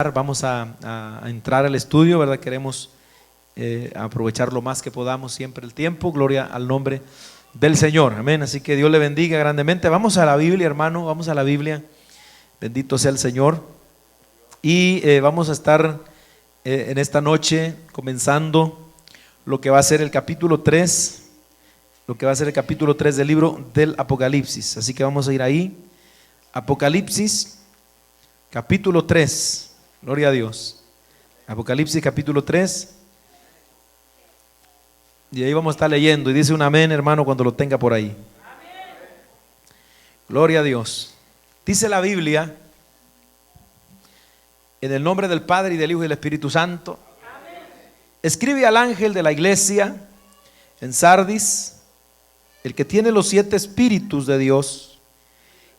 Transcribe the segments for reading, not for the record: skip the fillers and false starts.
Vamos a entrar al estudio, ¿verdad? Queremos aprovechar lo más que podamos siempre el tiempo. Gloria al nombre del Señor, amén. Así que Dios le bendiga grandemente. Vamos a la Biblia, hermano, vamos a la Biblia. Bendito sea el Señor. Y vamos a estar en esta noche comenzando lo que va a ser el capítulo 3, del libro del Apocalipsis. Así que vamos a ir ahí. Apocalipsis, capítulo 3. Gloria a Dios. Apocalipsis capítulo 3. Y ahí vamos a estar leyendo. Y dice un amén, hermano, cuando lo tenga por ahí. Amén. Gloria a Dios. Dice la Biblia, en el nombre del Padre, y del Hijo, y del Espíritu Santo. Amén. Escribe al ángel de la iglesia en Sardis, el que tiene los 7 espíritus de Dios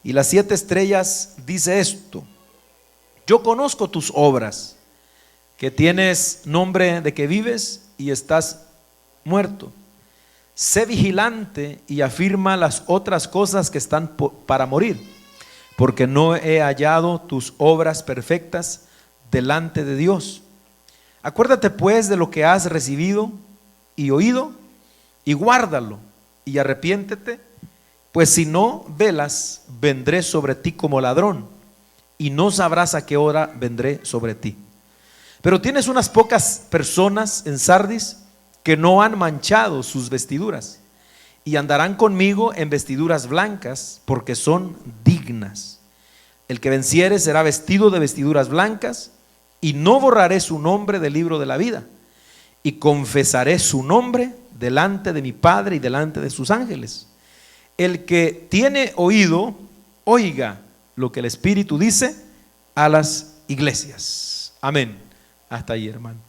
y las 7 estrellas, dice esto: yo conozco tus obras, que tienes nombre de que vives y estás muerto. Sé vigilante y afirma las otras cosas que están para morir, porque no he hallado tus obras perfectas delante de Dios. Acuérdate pues de lo que has recibido y oído, y guárdalo, y arrepiéntete, pues si no velas, vendré sobre ti como ladrón, y no sabrás a qué hora vendré sobre ti. Pero tienes unas pocas personas en Sardis que no han manchado sus vestiduras, y andarán conmigo en vestiduras blancas, porque son dignas. El que venciere será vestido de vestiduras blancas, y no borraré su nombre del libro de la vida, y confesaré su nombre delante de mi Padre y delante de sus ángeles. El que tiene oído, oiga lo que el Espíritu dice a las iglesias. Amén. Hasta ahí, hermano.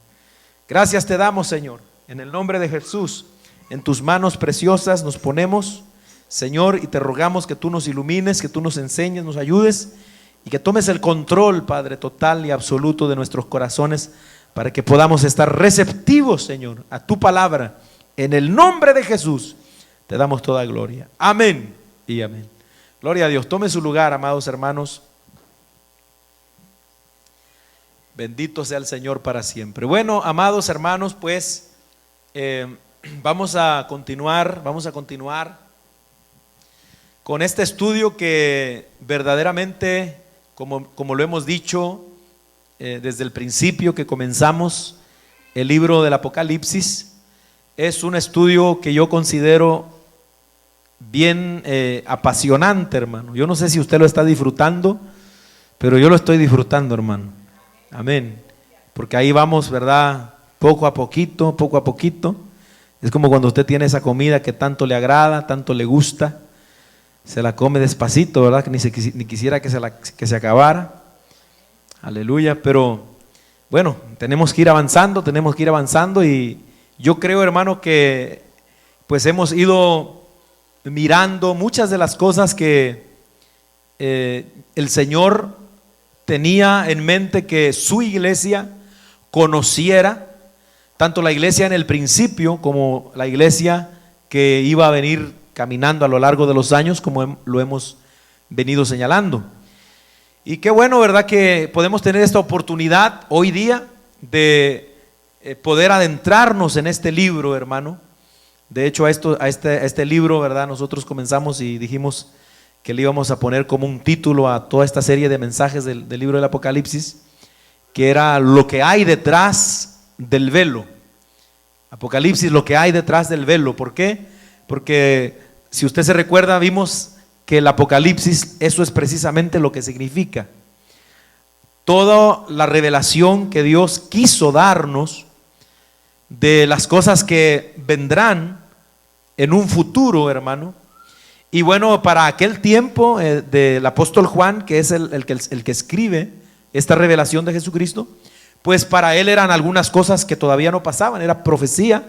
Gracias te damos, Señor, en el nombre de Jesús. En tus manos preciosas nos ponemos, Señor, y te rogamos que tú nos ilumines, que tú nos enseñes, nos ayudes, y que tomes el control, Padre, total y absoluto de nuestros corazones, para que podamos estar receptivos, Señor, a tu palabra. En el nombre de Jesús te damos toda gloria. Amén y amén. Gloria a Dios. Tome su lugar, amados hermanos. Bendito sea el Señor para siempre. Bueno, amados hermanos, pues vamos a continuar con este estudio que verdaderamente, como lo hemos dicho desde el principio que comenzamos el libro del Apocalipsis, es un estudio que yo considero bien apasionante, hermano. Yo no sé si usted lo está disfrutando, pero yo lo estoy disfrutando, hermano. Amén. Porque ahí vamos, ¿verdad? Poco a poquito. Es como cuando usted tiene esa comida que tanto le agrada, tanto le gusta, se la come despacito, ¿verdad? Que ni quisiera que se acabara. Aleluya. Pero bueno, tenemos que ir avanzando, y yo creo, hermano, que pues hemos ido mirando muchas de las cosas que el Señor tenía en mente que su iglesia conociera, tanto la iglesia en el principio como la iglesia que iba a venir caminando a lo largo de los años, como lo hemos venido señalando. Y qué bueno, ¿verdad?, que podemos tener esta oportunidad hoy día de poder adentrarnos en este libro, hermano. De hecho, a este libro, ¿verdad?, nosotros comenzamos y dijimos que le íbamos a poner como un título a toda esta serie de mensajes del libro del Apocalipsis, que era lo que hay detrás del velo. Apocalipsis, lo que hay detrás del velo. ¿Por qué? Porque si usted se recuerda, vimos que el Apocalipsis, eso es precisamente lo que significa. Toda la revelación que Dios quiso darnos de las cosas que vendrán en un futuro, hermano. Y bueno, para aquel tiempo del apóstol Juan, que es el que escribe esta revelación de Jesucristo, pues para él eran algunas cosas que todavía no pasaban, era profecía.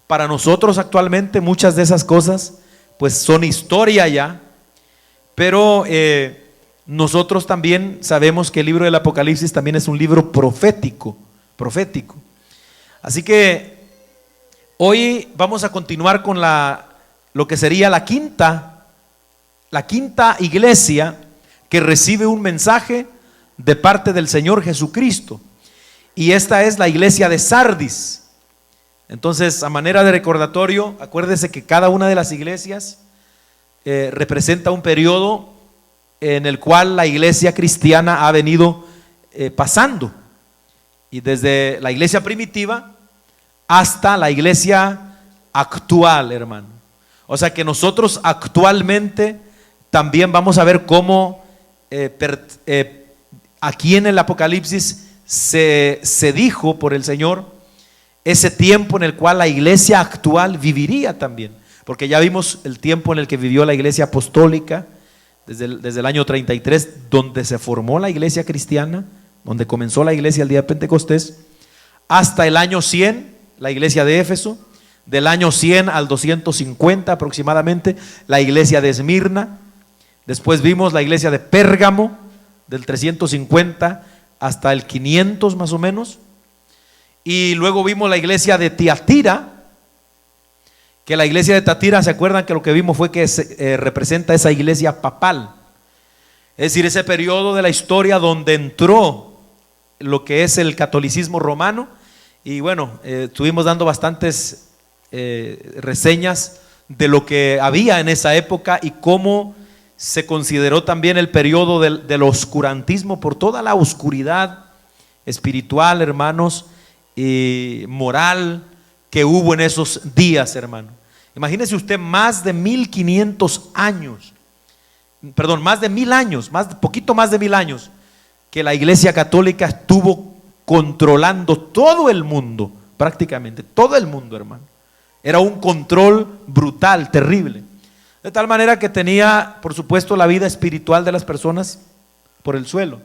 Para nosotros actualmente muchas de esas cosas pues son historia ya, pero nosotros también sabemos que el libro del Apocalipsis también es un libro profético. Así que hoy vamos a continuar con lo que sería la quinta iglesia que recibe un mensaje de parte del Señor Jesucristo. Y esta es la iglesia de Sardis. Entonces, a manera de recordatorio, acuérdese que cada una de las iglesias representa un periodo en el cual la iglesia cristiana ha venido pasando. Y desde la iglesia primitiva hasta la iglesia actual, hermano. O sea que nosotros actualmente también vamos a ver cómo aquí en el Apocalipsis se dijo por el Señor ese tiempo en el cual la iglesia actual viviría también, porque ya vimos el tiempo en el que vivió la iglesia apostólica desde el año 33, donde se formó la iglesia cristiana, donde comenzó la iglesia el día de Pentecostés, hasta el año 100, la iglesia de Éfeso. Del año 100 al 250 aproximadamente, la iglesia de Esmirna. Después vimos la iglesia de Pérgamo, del 350 hasta el 500 más o menos. Y luego vimos la iglesia de Tiatira, que la iglesia de Tiatira, ¿se acuerdan que lo que vimos fue que representa esa iglesia papal? Es decir, ese periodo de la historia donde entró lo que es el catolicismo romano. Y bueno, estuvimos dando bastantes reseñas de lo que había en esa época y cómo se consideró también el periodo del oscurantismo por toda la oscuridad espiritual, hermanos, y moral que hubo en esos días, hermano. Imagínese usted más de 1500 años, perdón, más de 1000 años, poquito más de 1000 años, que la iglesia católica estuvo controlando todo el mundo, prácticamente todo el mundo, hermano. Era un control brutal, terrible. De tal manera que tenía, por supuesto, la vida espiritual de las personas por el suelo.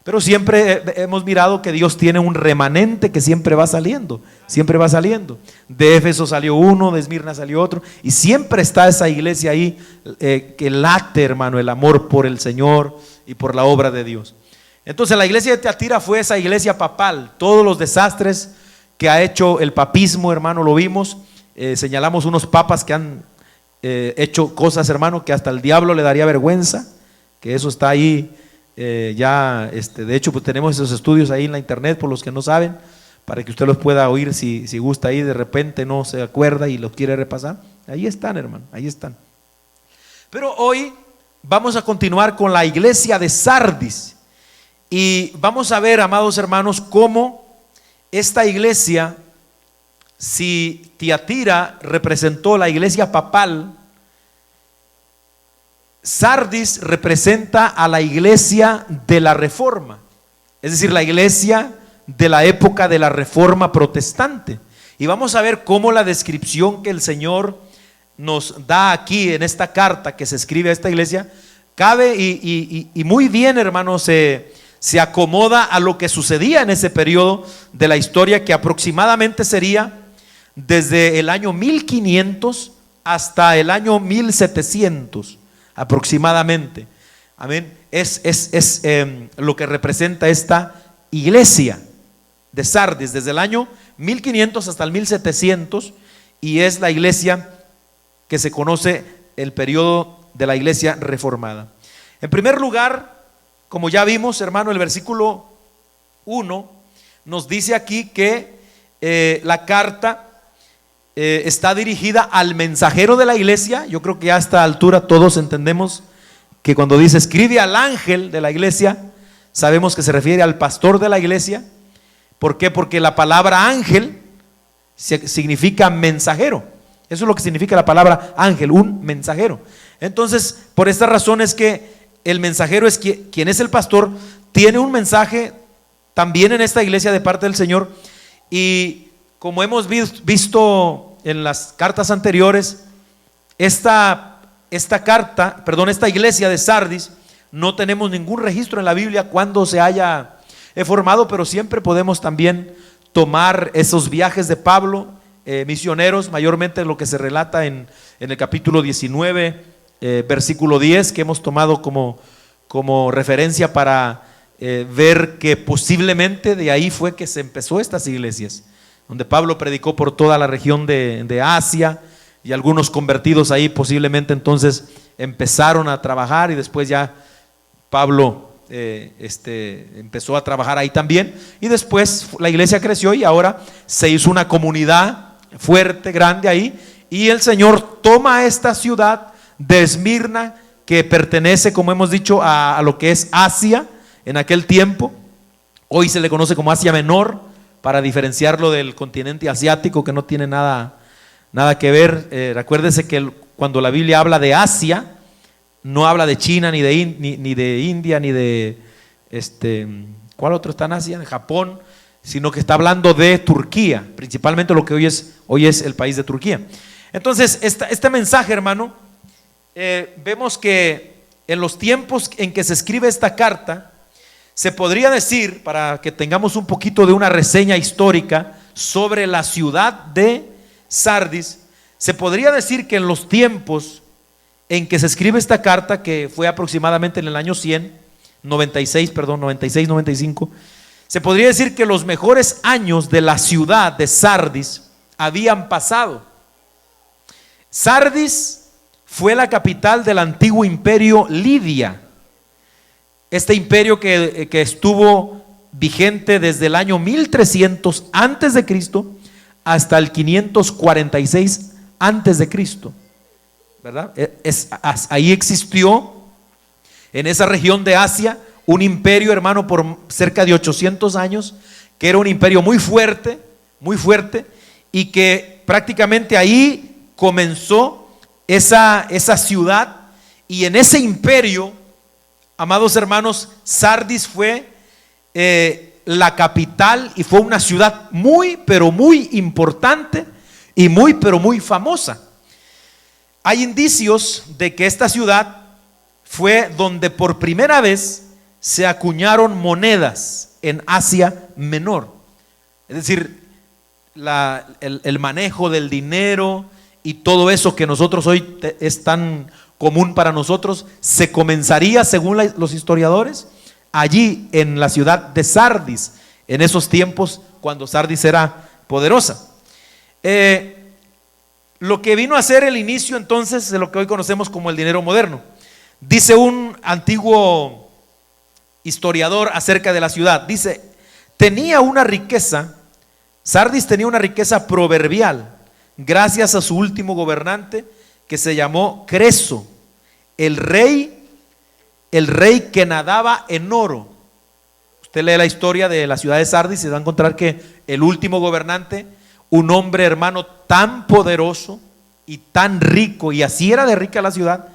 Pero siempre hemos mirado que Dios tiene un remanente que siempre va saliendo, siempre va saliendo. De Éfeso salió uno, de Esmirna salió otro, y siempre está esa iglesia ahí que late, hermano, el amor por el Señor y por la obra de Dios. Entonces la iglesia de Tiatira fue esa iglesia papal. Todos los desastres que ha hecho el papismo, hermano, lo vimos. Señalamos unos papas que han hecho cosas, hermano, que hasta el diablo le daría vergüenza, que eso está ahí ya, de hecho, pues tenemos esos estudios ahí en la internet, por los que no saben, para que usted los pueda oír si gusta ahí, de repente no se acuerda y los quiere repasar. Ahí están, hermano, ahí están. Pero hoy vamos a continuar con la iglesia de Sardis y vamos a ver, amados hermanos, cómo esta iglesia, si Tiatira representó la iglesia papal, Sardis representa a la iglesia de la Reforma, es decir, la iglesia de la época de la Reforma protestante. Y vamos a ver cómo la descripción que el Señor nos da aquí en esta carta que se escribe a esta iglesia cabe y muy bien, hermanos, se acomoda a lo que sucedía en ese periodo de la historia, que aproximadamente sería desde el año 1500 hasta el año 1700 aproximadamente. Amén. Es lo que representa esta iglesia de Sardis desde el año 1500 hasta el 1700, y es la iglesia que se conoce el periodo de la iglesia reformada. En primer lugar, como ya vimos, hermano, el versículo 1 nos dice aquí que la carta está dirigida al mensajero de la iglesia. Yo creo que a esta altura todos entendemos que cuando dice escribe al ángel de la iglesia, sabemos que se refiere al pastor de la iglesia. ¿Por qué? Porque la palabra ángel significa mensajero. Eso es lo que significa la palabra ángel, un mensajero. Entonces, por esta razón es que el mensajero es quien es el pastor, tiene un mensaje también en esta iglesia de parte del Señor. Y como hemos visto en las cartas anteriores, esta iglesia de Sardis, no tenemos ningún registro en la Biblia cuando se haya formado, pero siempre podemos también tomar esos viajes de Pablo, misioneros, mayormente lo que se relata en el capítulo 19, versículo 10, que hemos tomado como referencia para ver que posiblemente de ahí fue que se empezó estas iglesias, donde Pablo predicó por toda la región de Asia, y algunos convertidos ahí posiblemente entonces empezaron a trabajar, y después ya Pablo empezó a trabajar ahí también, y después la iglesia creció y ahora se hizo una comunidad fuerte, grande ahí, y el Señor toma esta ciudad de Esmirna, que pertenece, como hemos dicho, a lo que es Asia en aquel tiempo. Hoy se le conoce como Asia Menor, para diferenciarlo del continente asiático, que no tiene nada que ver. Recuérdese que cuando la Biblia habla de Asia, no habla de China, ni de India, ni de ¿cuál otro está en Asia? De Japón, sino que está hablando de Turquía, principalmente lo que hoy es el país de Turquía. Entonces, este mensaje, hermano, vemos que en los tiempos en que se escribe esta carta, se podría decir, para que tengamos un poquito de una reseña histórica sobre la ciudad de Sardis, se podría decir que en los tiempos en que se escribe esta carta, que fue aproximadamente en el año 96, 95, se podría decir que los mejores años de la ciudad de Sardis habían pasado. Sardis fue la capital del antiguo imperio Lidia. Este imperio que estuvo vigente desde el año 1300 antes de Cristo hasta el 546 antes de Cristo, ¿verdad? Ahí existió en esa región de Asia un imperio, hermano, por cerca de 800 años, que era un imperio muy fuerte, y que prácticamente ahí comenzó esa ciudad. Y en ese imperio, amados hermanos, Sardis fue la capital, y fue una ciudad muy, pero muy importante y muy, pero muy famosa. Hay indicios de que esta ciudad fue donde por primera vez se acuñaron monedas en Asia Menor. Es decir, el manejo del dinero y todo eso que nosotros hoy es tan común para nosotros, se comenzaría, según los historiadores, allí en la ciudad de Sardis, en esos tiempos cuando Sardis era poderosa. Lo que vino a ser el inicio entonces de lo que hoy conocemos como el dinero moderno. Dice un antiguo historiador acerca de la ciudad, dice, Sardis tenía una riqueza proverbial, gracias a su último gobernante, que se llamó Creso, el rey que nadaba en oro. Usted lee la historia de la ciudad de Sardis y se va a encontrar que el último gobernante, un hombre, hermano, tan poderoso y tan rico, y así era de rica la ciudad,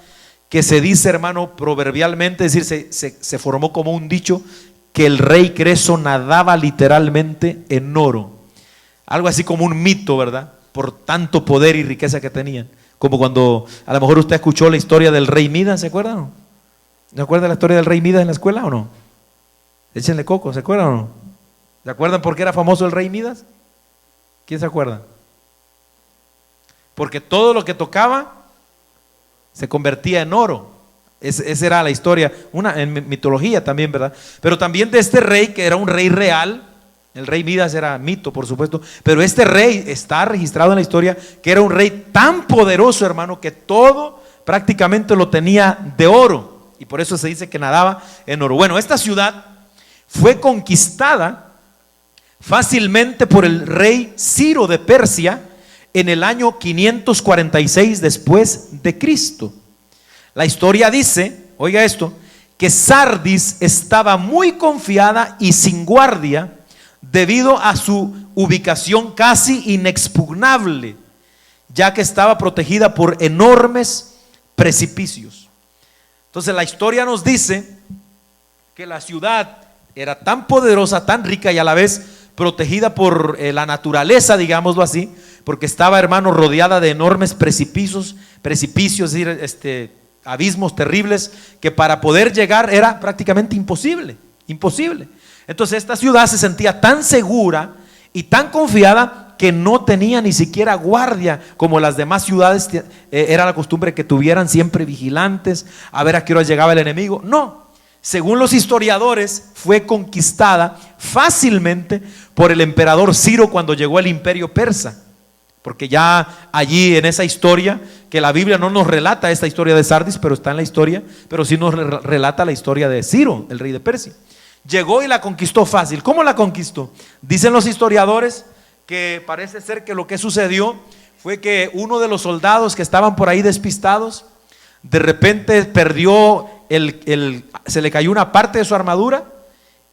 que se dice, hermano, proverbialmente, es decir, se formó como un dicho, que el rey Creso nadaba literalmente en oro. Algo así como un mito, ¿verdad? Por tanto poder y riqueza que tenían. Como cuando a lo mejor usted escuchó la historia del rey Midas, ¿se acuerdan o no? ¿Se acuerdan la historia del rey Midas en la escuela o no? Échenle coco, ¿se acuerdan o no? ¿Se acuerdan por qué era famoso el rey Midas? ¿Quién se acuerda? Porque todo lo que tocaba se convertía en oro. Esa era la historia, en mitología también, ¿verdad? Pero también de este rey, que era un rey real. El rey Midas era mito, por supuesto, pero este rey está registrado en la historia, que era un rey tan poderoso, hermano, que todo prácticamente lo tenía de oro, y por eso se dice que nadaba en oro. Bueno, esta ciudad fue conquistada fácilmente por el rey Ciro de Persia en el año 546 después de Cristo. La historia dice, oiga esto, que Sardis estaba muy confiada y sin guardia debido a su ubicación casi inexpugnable, ya que estaba protegida por enormes precipicios. Entonces la historia nos dice que la ciudad era tan poderosa, tan rica y a la vez protegida por la naturaleza, digámoslo así, porque estaba, hermano, rodeada de enormes precipicios, es decir, abismos terribles, que para poder llegar era prácticamente imposible. Entonces esta ciudad se sentía tan segura y tan confiada que no tenía ni siquiera guardia, como las demás ciudades era la costumbre que tuvieran siempre vigilantes a ver a qué hora llegaba el enemigo. No, según los historiadores, fue conquistada fácilmente por el emperador Ciro cuando llegó el imperio persa. porque ya allí en esa historia, que la Biblia no nos relata esta historia de Sardis, pero está en la historia, pero sí nos relata la historia de Ciro, el rey de Persia. Llegó y la conquistó fácil. ¿Cómo la conquistó? Dicen los historiadores que parece ser que lo que sucedió fue que uno de los soldados que estaban por ahí despistados, de repente perdió se le cayó una parte de su armadura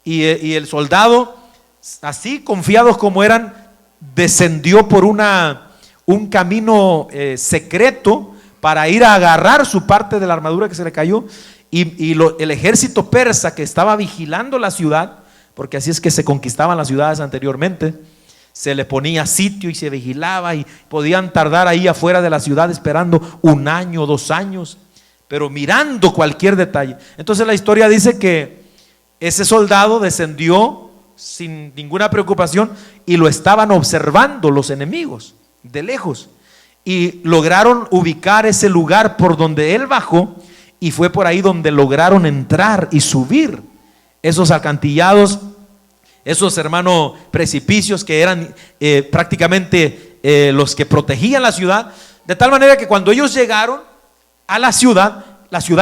y el soldado, así confiados como eran, descendió por un camino secreto para ir a agarrar su parte de la armadura que se le cayó. El ejército persa que estaba vigilando la ciudad, porque así es que se conquistaban las ciudades anteriormente, se le ponía sitio y se vigilaba, y podían tardar ahí afuera de la ciudad esperando 1 año, 2 años, pero mirando cualquier detalle. Entonces la historia dice que ese soldado descendió sin ninguna preocupación y lo estaban observando los enemigos de lejos, y lograron ubicar ese lugar por donde él bajó, y fue por ahí donde lograron entrar y subir esos acantillados, esos precipicios que eran prácticamente los que protegían la ciudad, de tal manera que cuando ellos llegaron a la ciudad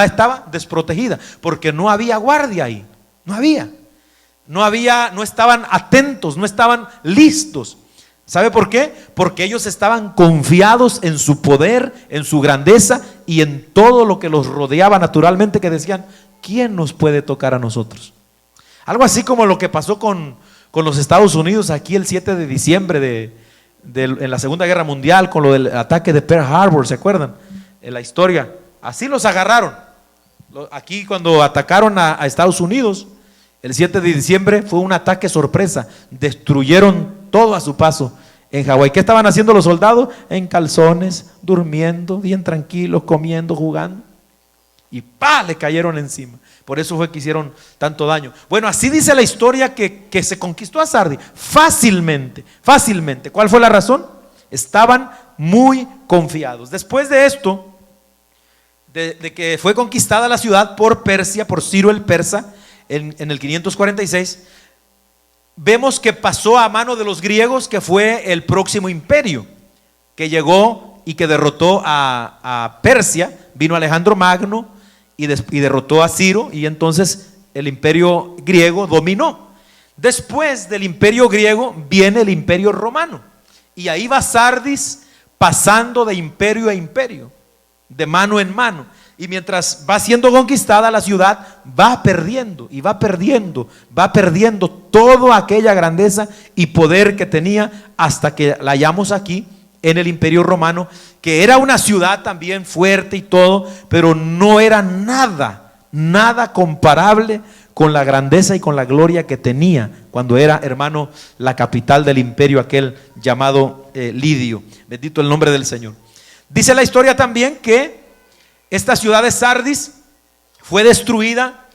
estaba desprotegida, porque no había guardia ahí, no estaban atentos, no estaban listos. ¿Sabe por qué? Porque ellos estaban confiados en su poder, en su grandeza y en todo lo que los rodeaba naturalmente, que decían, ¿quién nos puede tocar a nosotros? Algo así como lo que pasó con los Estados Unidos aquí el 7 de diciembre en la Segunda Guerra Mundial, con lo del ataque de Pearl Harbor, ¿se acuerdan? En la historia, así los agarraron. Aquí cuando atacaron a Estados Unidos, el 7 de diciembre fue un ataque sorpresa, destruyeron todo a su paso en Hawái. ¿Qué estaban haciendo los soldados? En calzones, durmiendo, bien tranquilos, comiendo, jugando, y ¡pa!, le cayeron encima. Por eso fue que hicieron tanto daño. Bueno, así dice la historia que se conquistó a Sardis fácilmente. ¿Cuál fue la razón? Estaban muy confiados. Después de esto, de que fue conquistada la ciudad por Persia, por Ciro el persa, en el 546, vemos que pasó a mano de los griegos, que fue el próximo imperio que llegó y que derrotó a Persia. Vino Alejandro Magno y derrotó a Ciro, y entonces el imperio griego dominó. Después del imperio griego viene el imperio romano, y ahí va Sardis pasando de imperio a imperio, de mano en mano. Y mientras va siendo conquistada la ciudad, va perdiendo toda aquella grandeza y poder que tenía, hasta que la hallamos aquí en el Imperio Romano, que era una ciudad también fuerte y todo, pero no era nada comparable con la grandeza y con la gloria que tenía cuando era, hermano, la capital del imperio aquel llamado Lidio. Bendito el nombre del Señor. Dice la historia también que esta ciudad de Sardis fue destruida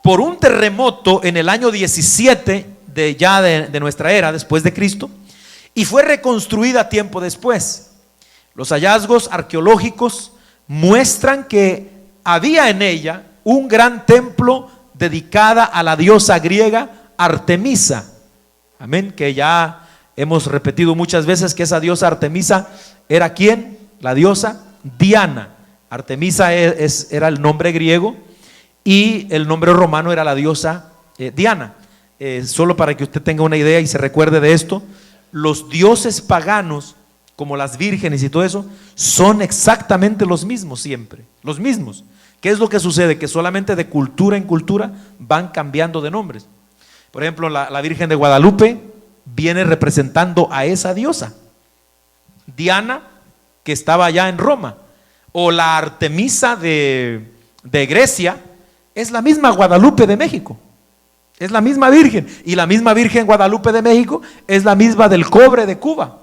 por un terremoto en el año 17 de nuestra era, después de Cristo, y fue reconstruida tiempo después. Los hallazgos arqueológicos muestran que había en ella un gran templo dedicada a la diosa griega Artemisa. Amén, que ya hemos repetido muchas veces que esa diosa Artemisa era ¿quién? La diosa Diana. Artemisa era el nombre griego, y el nombre romano era la diosa Diana. Solo para que usted tenga una idea y se recuerde de esto, los dioses paganos, como las vírgenes y todo eso, son exactamente los mismos siempre, los mismos. ¿Qué es lo que sucede? Que solamente de cultura en cultura van cambiando de nombres. Por ejemplo, la Virgen de Guadalupe viene representando a esa diosa Diana, que estaba allá en Roma. O la Artemisa de Grecia es la misma Guadalupe de México, es la misma Virgen, y la misma Virgen Guadalupe de México es la misma del cobre de Cuba,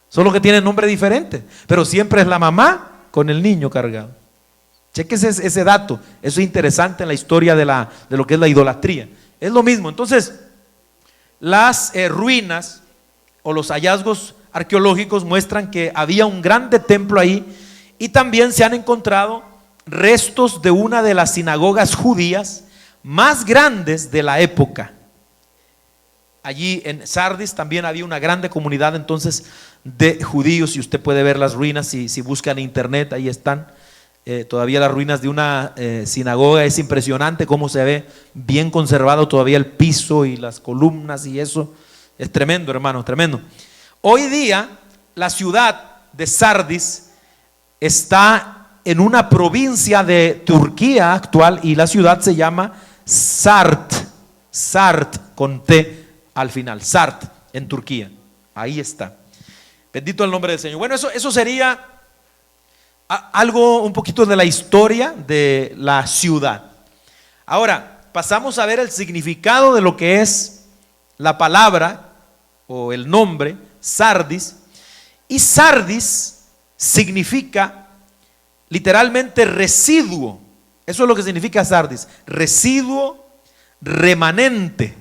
solo que tiene nombre diferente, pero siempre es la mamá con el niño cargado. Chequese ese dato, eso es interesante en la historia de lo que es la idolatría. Es lo mismo. Entonces, las ruinas o los hallazgos arqueológicos muestran que había un grande templo ahí. Y también se han encontrado restos de una de las sinagogas judías más grandes de la época. allí en Sardis también había una grande comunidad entonces de judíos, y usted puede ver las ruinas si busca en internet, ahí están. Todavía las ruinas de una sinagoga. Es impresionante cómo se ve bien conservado todavía el piso y las columnas, y eso es tremendo, hermano, tremendo. Hoy día la ciudad de Sardis está en una provincia de Turquía actual, y la ciudad se llama Sart con T al final, Sart, en Turquía. Ahí está. Bendito el nombre del Señor. Bueno, eso sería algo un poquito de la historia de la ciudad. Ahora pasamos a ver el significado de lo que es la palabra o el nombre Sardis. Y Sardis significa literalmente residuo. Eso es lo que significa Sardis: residuo, remanente.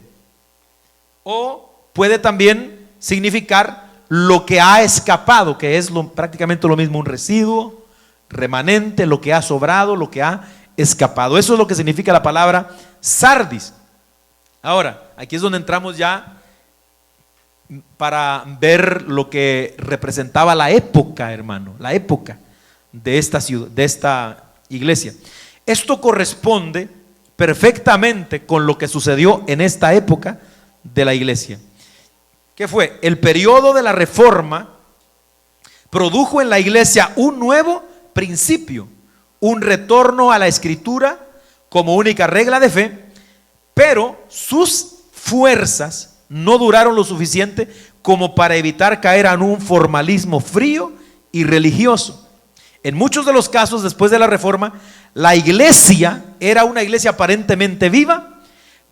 O puede también significar lo que ha escapado, que es prácticamente lo mismo, un residuo, remanente, lo que ha sobrado, lo que ha escapado. Eso es lo que significa la palabra Sardis. Ahora, aquí es donde entramos ya para ver lo que representaba la época, hermano, la época de esta ciudad, de esta iglesia. Esto corresponde perfectamente con lo que sucedió en esta época de la iglesia. ¿Qué fue? El periodo de la Reforma produjo en la iglesia un nuevo principio, un retorno a la Escritura como única regla de fe, pero sus fuerzas no duraron lo suficiente como para evitar caer en un formalismo frío y religioso. En muchos de los casos, después de la Reforma, la iglesia era una iglesia aparentemente viva,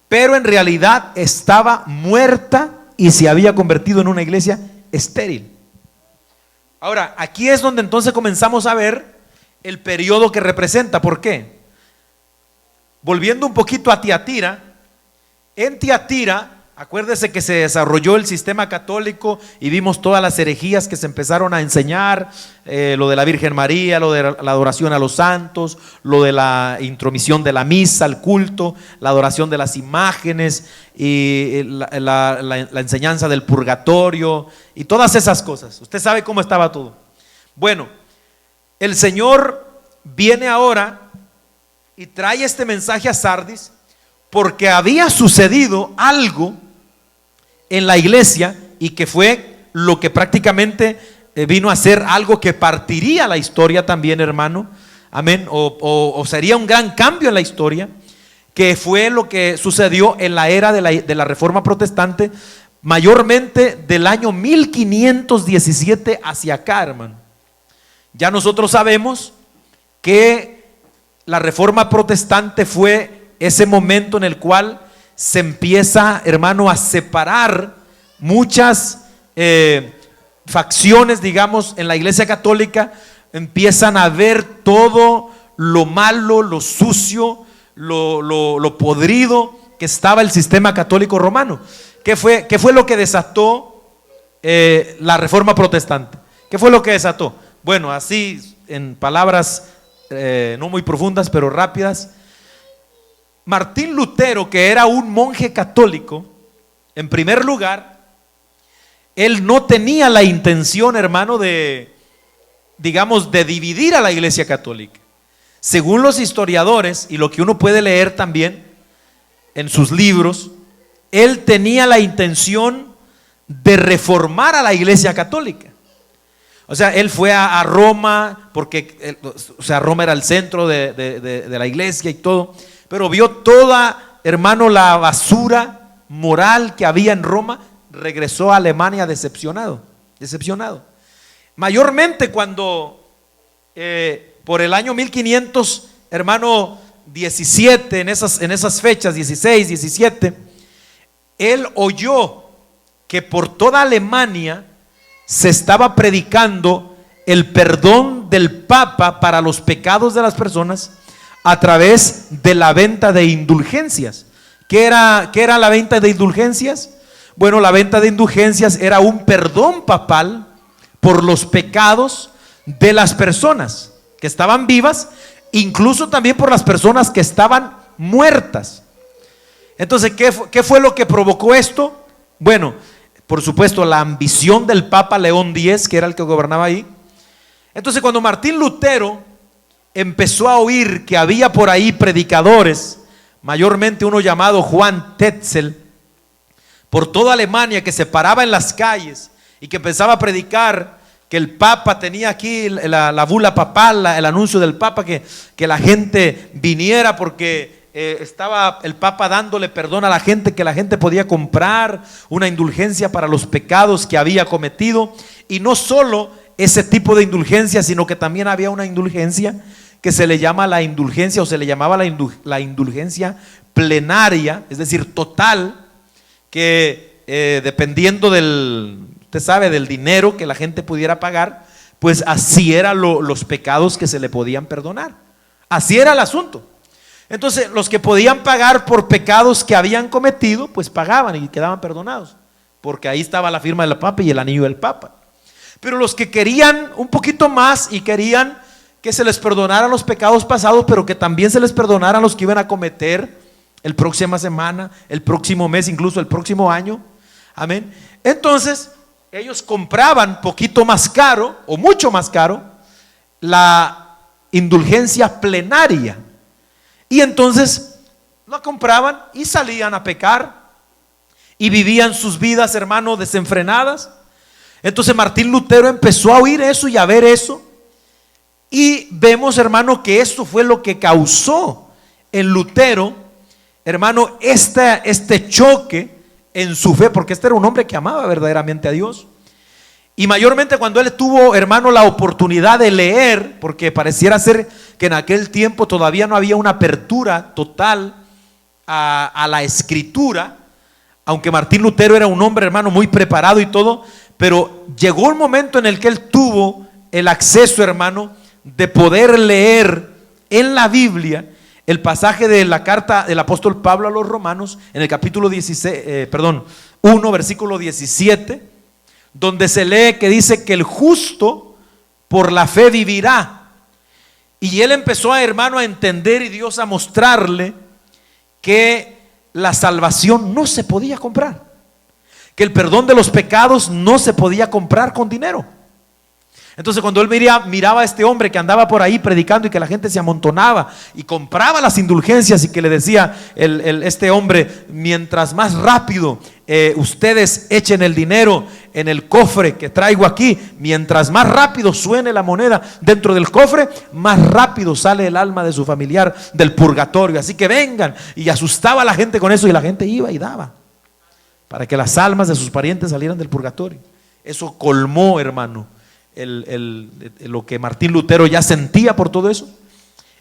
pero en realidad estaba muerta y se había convertido en una iglesia estéril. Ahora, aquí es donde entonces comenzamos a ver el periodo que representa. ¿Por qué? Volviendo un poquito a Tiatira, en Tiatira, acuérdese que se desarrolló el sistema católico y vimos todas las herejías que se empezaron a enseñar, lo de la Virgen María, lo de la adoración a los santos, lo de la intromisión de la misa, el culto, la adoración de las imágenes y la enseñanza del purgatorio y todas esas cosas. Usted sabe cómo estaba todo. Bueno, el Señor viene ahora y trae este mensaje a Sardis porque había sucedido algo en la iglesia y que fue lo que prácticamente vino a ser algo que partiría la historia también, hermano. Amén. O sería un gran cambio en la historia, que fue lo que sucedió en la era de la Reforma Protestante, mayormente del año 1517 hacia acá, hermano. Ya nosotros sabemos que la Reforma Protestante fue ese momento en el cual se empieza, hermano, a separar muchas facciones, digamos, en la Iglesia Católica. Empiezan a ver todo lo malo, lo sucio, lo podrido que estaba el sistema católico romano. ¿Qué fue lo que desató la Reforma Protestante? ¿Qué fue lo que desató? Bueno, así en palabras no muy profundas, pero rápidas. Martín Lutero, que era un monje católico, en primer lugar, él no tenía la intención, hermano, de dividir a la Iglesia Católica. Según los historiadores y lo que uno puede leer también en sus libros, él tenía la intención de reformar a la Iglesia Católica. O sea, él fue a Roma, porque Roma era el centro de la iglesia y todo, pero vio toda, hermano, la basura moral que había en Roma. Regresó a Alemania decepcionado. Mayormente cuando por el año 1500, hermano, 17, en esas fechas, 16, 17, él oyó que por toda Alemania se estaba predicando el perdón del Papa para los pecados de las personas a través de la venta de indulgencias. ¿Qué era la venta de indulgencias? Bueno, la venta de indulgencias era un perdón papal por los pecados de las personas que estaban vivas, incluso también por las personas que estaban muertas. Entonces, ¿qué fue lo que provocó esto? Bueno, por supuesto, la ambición del Papa León X, que era el que gobernaba ahí. Entonces, cuando Martín Lutero empezó a oír que había por ahí predicadores, mayormente uno llamado Juan Tetzel, por toda Alemania, que se paraba en las calles y que empezaba a predicar que el Papa tenía aquí la bula papal, el anuncio del Papa, que la gente viniera porque estaba el Papa dándole perdón a la gente, que la gente podía comprar una indulgencia para los pecados que había cometido. Y no solo ese tipo de indulgencia, sino que también había una indulgencia que se le llama la indulgencia, o se le llamaba la indulgencia plenaria, es decir, total, que dependiendo usted sabe, del dinero que la gente pudiera pagar, pues así eran los pecados que se le podían perdonar. Así era el asunto. Entonces, los que podían pagar por pecados que habían cometido, pues pagaban y quedaban perdonados, porque ahí estaba la firma del Papa y el anillo del Papa. Pero los que querían un poquito más y querían que se les perdonaran los pecados pasados, pero que también se les perdonaran los que iban a cometer el próxima semana, el próximo mes, incluso el próximo año. Amén. Entonces, ellos compraban poquito más caro o mucho más caro la indulgencia plenaria. Y entonces la compraban y salían a pecar y vivían sus vidas, hermano, desenfrenadas. Entonces Martín Lutero empezó a oír eso y a ver eso. Y vemos, hermano, que esto fue lo que causó en Lutero, hermano, este choque en su fe, porque este era un hombre que amaba verdaderamente a Dios. Y mayormente cuando él tuvo, hermano, la oportunidad de leer, porque pareciera ser que en aquel tiempo todavía no había una apertura total a la escritura, aunque Martín Lutero era un hombre, hermano, muy preparado y todo, pero llegó un momento en el que él tuvo el acceso, hermano, de poder leer en la Biblia el pasaje de la carta del apóstol Pablo a los romanos, en el capítulo 1, versículo 17, donde se lee que dice que el justo por la fe vivirá. Y él empezó, hermano, a entender, y Dios a mostrarle que la salvación no se podía comprar, que el perdón de los pecados no se podía comprar con dinero. Entonces cuando él miraba a este hombre que andaba por ahí predicando y que la gente se amontonaba y compraba las indulgencias, y que le decía este hombre: mientras más rápido ustedes echen el dinero en el cofre que traigo aquí, mientras más rápido suene la moneda dentro del cofre, más rápido sale el alma de su familiar del purgatorio, así que vengan. Y asustaba a la gente con eso, y la gente iba y daba para que las almas de sus parientes salieran del purgatorio. Eso colmó, hermano, lo que Martín Lutero ya sentía por todo eso.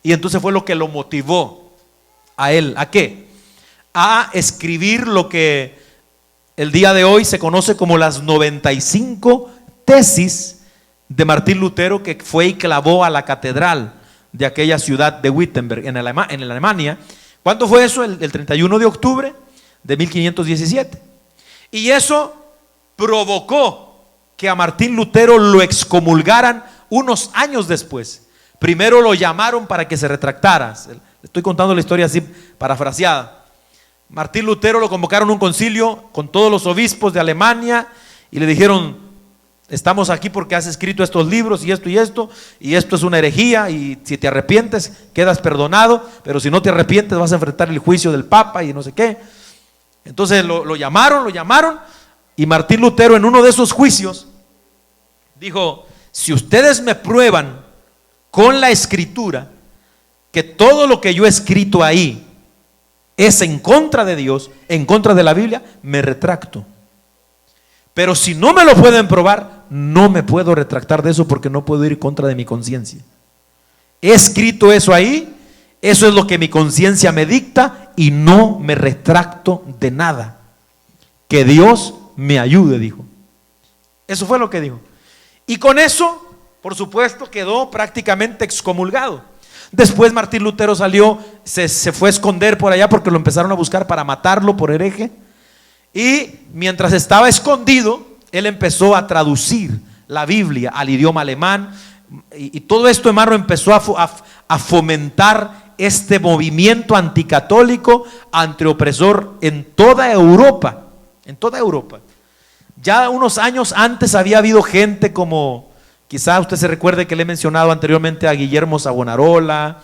Y entonces fue lo que lo motivó a él, ¿a qué? A escribir lo que el día de hoy se conoce como las 95 tesis de Martín Lutero, que fue y clavó a la catedral de aquella ciudad de Wittenberg en Alemania. ¿Cuándo fue eso? El 31 de octubre de 1517. Y eso provocó que a Martín Lutero lo excomulgaran unos años después. Primero lo llamaron para que se retractara. Estoy contando la historia así parafraseada. Martín Lutero lo convocaron a un concilio con todos los obispos de Alemania y le dijeron: estamos aquí porque has escrito estos libros y esto es una herejía, y si te arrepientes quedas perdonado, pero si no te arrepientes vas a enfrentar el juicio del Papa y no sé qué. Entonces lo llamaron, y Martín Lutero, en uno de esos juicios, dijo: si ustedes me prueban con la escritura que todo lo que yo he escrito ahí es en contra de Dios, en contra de la Biblia, me retracto. Pero si no me lo pueden probar, no me puedo retractar de eso, porque no puedo ir en contra de mi conciencia. He escrito eso ahí, eso es lo que mi conciencia me dicta, y no me retracto de nada. Que Dios me ayude, dijo. Eso fue lo que dijo. Y con eso, por supuesto, quedó prácticamente excomulgado. Después Martín Lutero salió, se fue a esconder por allá, porque lo empezaron a buscar para matarlo por hereje. Y mientras estaba escondido, él empezó a traducir la Biblia al idioma alemán. Y todo esto, hermano, empezó a fomentar este movimiento anticatólico, antiopresor en toda Europa. en toda Europa. Ya unos años antes había habido gente como, quizá usted se recuerde que le he mencionado anteriormente a Guillermo Savonarola,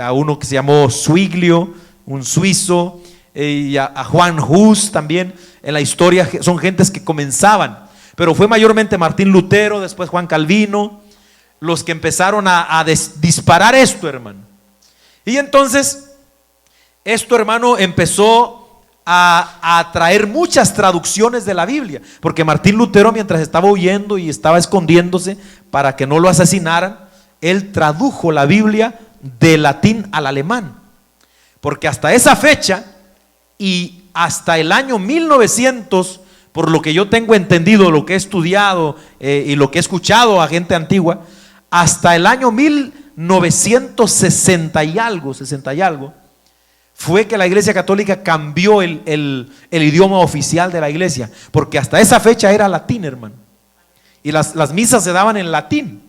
a uno que se llamó Zwinglio, un suizo, y a Juan Hus también. En la historia son gentes que comenzaban, pero fue mayormente Martín Lutero, después Juan Calvino, los que empezaron a disparar esto, hermano. Y entonces esto, hermano, empezó a traer muchas traducciones de la Biblia, porque Martín Lutero, mientras estaba huyendo y estaba escondiéndose para que no lo asesinaran, él tradujo la Biblia del latín al alemán, porque hasta esa fecha y hasta el año 1900, por lo que yo tengo entendido, lo que he estudiado y lo que he escuchado a gente antigua, hasta el año 1960 y algo, 60 y algo, fue que la Iglesia Católica cambió el idioma oficial de la iglesia, porque hasta esa fecha era latín, hermano, y las misas se daban en latín.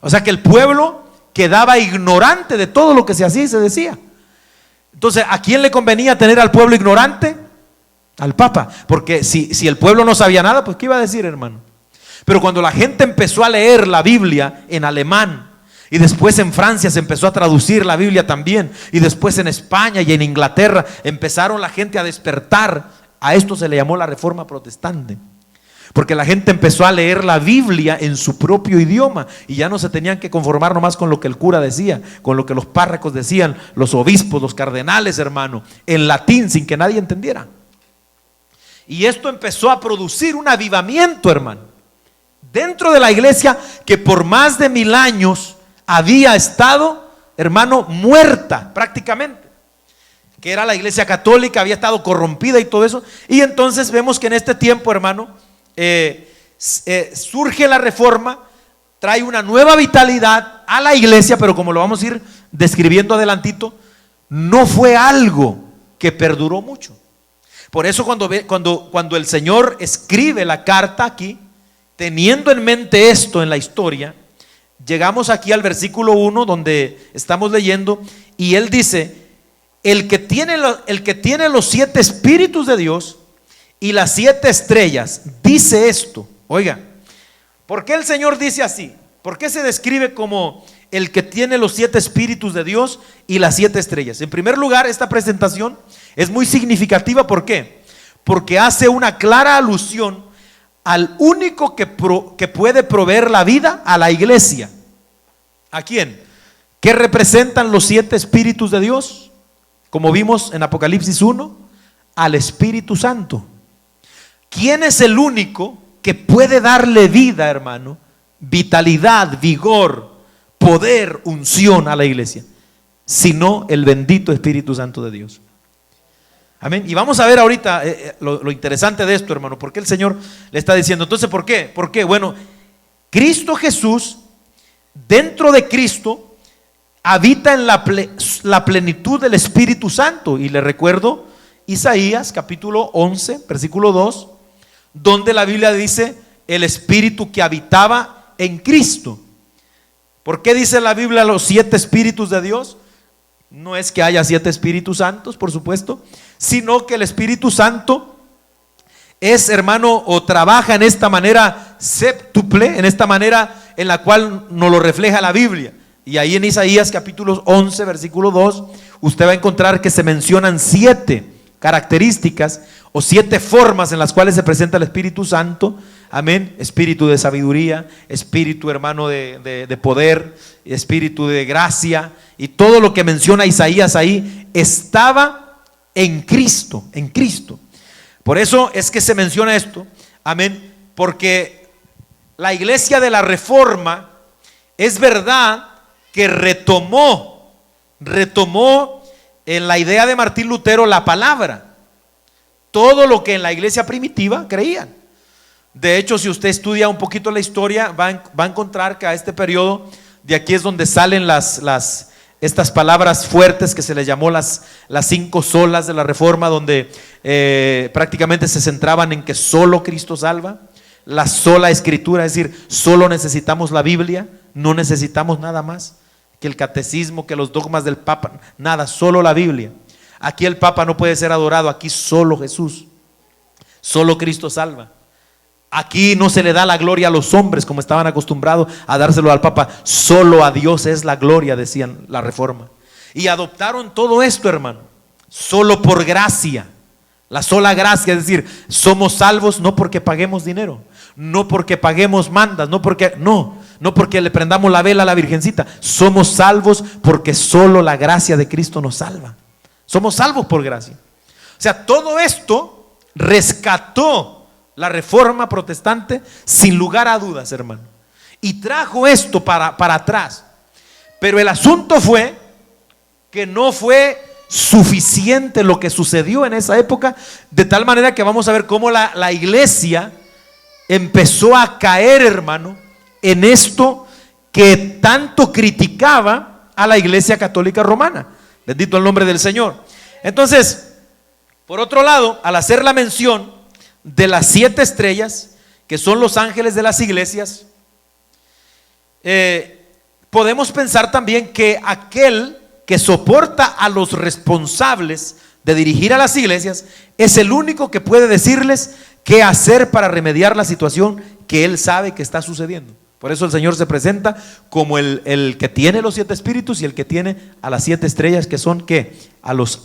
O sea que el pueblo quedaba ignorante de todo lo que se hacía y se decía. Entonces, ¿a quién le convenía tener al pueblo ignorante? Al Papa, porque si el pueblo no sabía nada, pues ¿qué iba a decir, hermano? Pero cuando la gente empezó a leer la Biblia en alemán, y después en Francia se empezó a traducir la Biblia también, y después en España y en Inglaterra empezaron la gente a despertar. A esto se le llamó la Reforma Protestante, porque la gente empezó a leer la Biblia en su propio idioma y ya no se tenían que conformar nomás con lo que el cura decía, con lo que los párrocos decían, los obispos, los cardenales, hermano, en latín sin que nadie entendiera. Y esto empezó a producir un avivamiento, hermano, dentro de la iglesia que por más de 1000 años había estado, hermano, muerta prácticamente, que era la iglesia católica, había estado corrompida y todo eso. Y entonces vemos que en este tiempo, hermano, surge la reforma, trae una nueva vitalidad a la iglesia, pero como lo vamos a ir describiendo adelantito, no fue algo que perduró mucho. Por eso cuando el Señor escribe la carta aquí, teniendo en mente esto en la historia, llegamos aquí al versículo 1 donde estamos leyendo, y Él dice: el que tiene los 7 espíritus de Dios y las 7 estrellas, dice esto. Oiga, ¿por qué el Señor dice así? ¿Por qué se describe como el que tiene los 7 espíritus de Dios y las 7 estrellas? En primer lugar, esta presentación es muy significativa. ¿Por qué? Porque hace una clara alusión al único que puede proveer la vida a la iglesia. ¿A quién? ¿Qué representan los 7 espíritus de Dios? Como vimos en Apocalipsis 1, al Espíritu Santo. ¿Quién es el único que puede darle vida, hermano, vitalidad, vigor, poder, unción a la iglesia? Sino el bendito Espíritu Santo de Dios. Amén. Y vamos a ver ahorita lo interesante de esto, hermano, porque el Señor le está diciendo. Entonces, ¿por qué? ¿Por qué? Bueno, Cristo Jesús, dentro de Cristo, habita en la plenitud del Espíritu Santo. Y le recuerdo Isaías capítulo 11, versículo 2, donde la Biblia dice: el Espíritu que habitaba en Cristo. ¿Por qué dice la Biblia los 7 espíritus de Dios? No es que haya 7 espíritus santos, por supuesto, sino que el Espíritu Santo es, hermano, o trabaja en esta manera séptuple, en esta manera en la cual nos lo refleja la Biblia. Y ahí en Isaías capítulo 11, versículo 2, usted va a encontrar que se mencionan 7 características o 7 formas en las cuales se presenta el Espíritu Santo. Amén. Espíritu de sabiduría, espíritu, hermano, de poder, espíritu de gracia, y todo lo que menciona Isaías ahí estaba en Cristo, en Cristo. Por eso es que se menciona esto. Amén. Porque la iglesia de la Reforma, es verdad que retomó en la idea de Martín Lutero la palabra, todo lo que en la iglesia primitiva creían. De hecho, si usted estudia un poquito la historia, va a encontrar que a este periodo, de aquí es donde salen estas palabras fuertes que se les llamó las 5 solas de la Reforma, donde prácticamente se centraban en que solo Cristo salva, la sola Escritura, es decir, solo necesitamos la Biblia, no necesitamos nada más, que el catecismo, que los dogmas del Papa, nada, solo la Biblia. Aquí el Papa no puede ser adorado, aquí solo Jesús. Solo Cristo salva. Aquí no se le da la gloria a los hombres como estaban acostumbrados a dárselo al Papa. Solo a Dios es la gloria, decían la Reforma. Y adoptaron todo esto, hermano, solo por gracia. La sola gracia, es decir, somos salvos no porque paguemos dinero, no porque paguemos mandas, no porque le prendamos la vela a la Virgencita. Somos salvos porque solo la gracia de Cristo nos salva. Somos salvos por gracia. O sea, todo esto rescató la Reforma protestante sin lugar a dudas, hermano, y trajo esto para atrás. Pero el asunto fue que no fue suficiente lo que sucedió en esa época, de tal manera que vamos a ver cómo la iglesia empezó a caer, hermano, en esto que tanto criticaba a la Iglesia Católica Romana. Bendito el nombre del Señor. Entonces, por otro lado, al hacer la mención de las 7 estrellas, que son los ángeles de las iglesias, podemos pensar también que aquel que soporta a los responsables de dirigir a las iglesias es el único que puede decirles qué hacer para remediar la situación que él sabe que está sucediendo. Por eso el Señor se presenta como el que tiene los 7 espíritus y el que tiene a las 7 estrellas, que son ¿qué? A los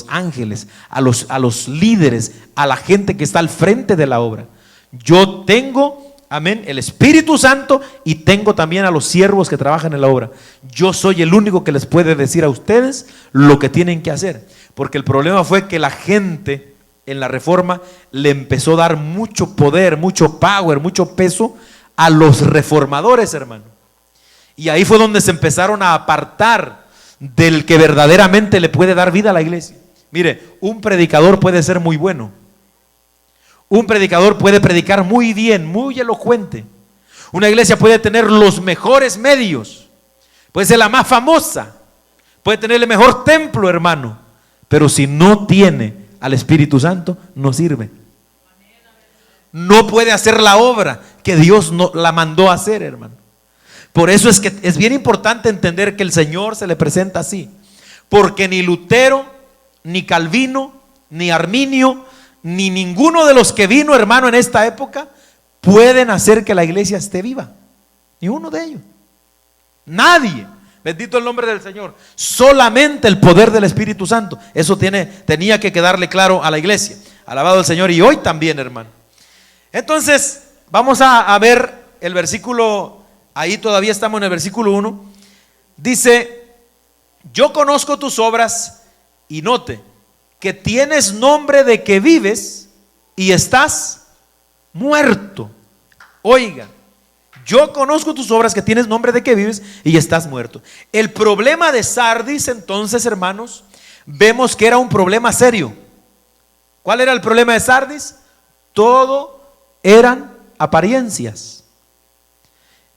ángeles, a los líderes, a la gente que está al frente de la obra. Yo tengo, amén, el Espíritu Santo, y tengo también a los siervos que trabajan en la obra. Yo soy el único que les puede decir a ustedes lo que tienen que hacer, porque el problema fue que la gente en la Reforma le empezó a dar mucho poder, mucho power, mucho peso a los reformadores, hermano. Y ahí fue donde se empezaron a apartar del que verdaderamente le puede dar vida a la iglesia. Mire, un predicador puede ser muy bueno. Un predicador puede predicar muy bien, muy elocuente. Una iglesia puede tener los mejores medios, puede ser la más famosa, puede tener el mejor templo, hermano, pero si no tiene al Espíritu Santo, no sirve. No puede hacer la obra que Dios no la mandó a hacer, hermano. Por eso es que es bien importante entender que el Señor se le presenta así, porque ni Lutero, ni Calvino, ni Arminio, ni ninguno de los que vino, hermano, en esta época pueden hacer que la iglesia esté viva. Ni uno de ellos. Nadie. Bendito el nombre del Señor. Solamente el poder del Espíritu Santo. Eso tenía que quedarle claro a la iglesia. Alabado el Señor. Y hoy también, hermano. Entonces, vamos a ver el versículo. Ahí todavía estamos en el versículo 1. Dice: yo conozco tus obras, y note que tienes nombre de que vives y estás muerto. Oiga, yo conozco tus obras, que tienes nombre de que vives y estás muerto. El problema de Sardis, entonces, hermanos, vemos que era un problema serio. ¿Cuál era el problema de Sardis? Todo eran apariencias.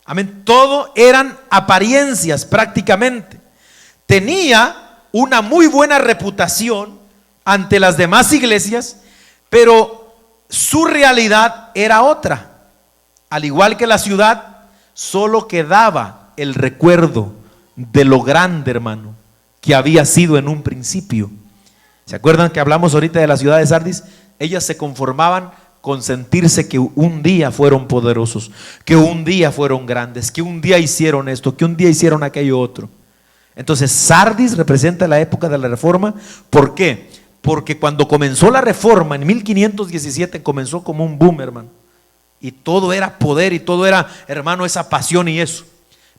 Amén. Todo eran apariencias prácticamente. Tenía una muy buena reputación ante las demás iglesias, pero su realidad era otra. Al igual que la ciudad, solo quedaba el recuerdo de lo grande, hermano, que había sido en un principio. ¿Se acuerdan que hablamos ahorita de la ciudad de Sardis? Ellas se conformaban con sentirse que un día fueron poderosos, que un día fueron grandes, que un día hicieron esto, que un día hicieron aquello otro. Entonces Sardis representa la época de la Reforma. ¿Por qué? Porque cuando comenzó la Reforma en 1517 comenzó como un boom, hermano, y todo era poder y todo era, hermano, esa pasión y eso.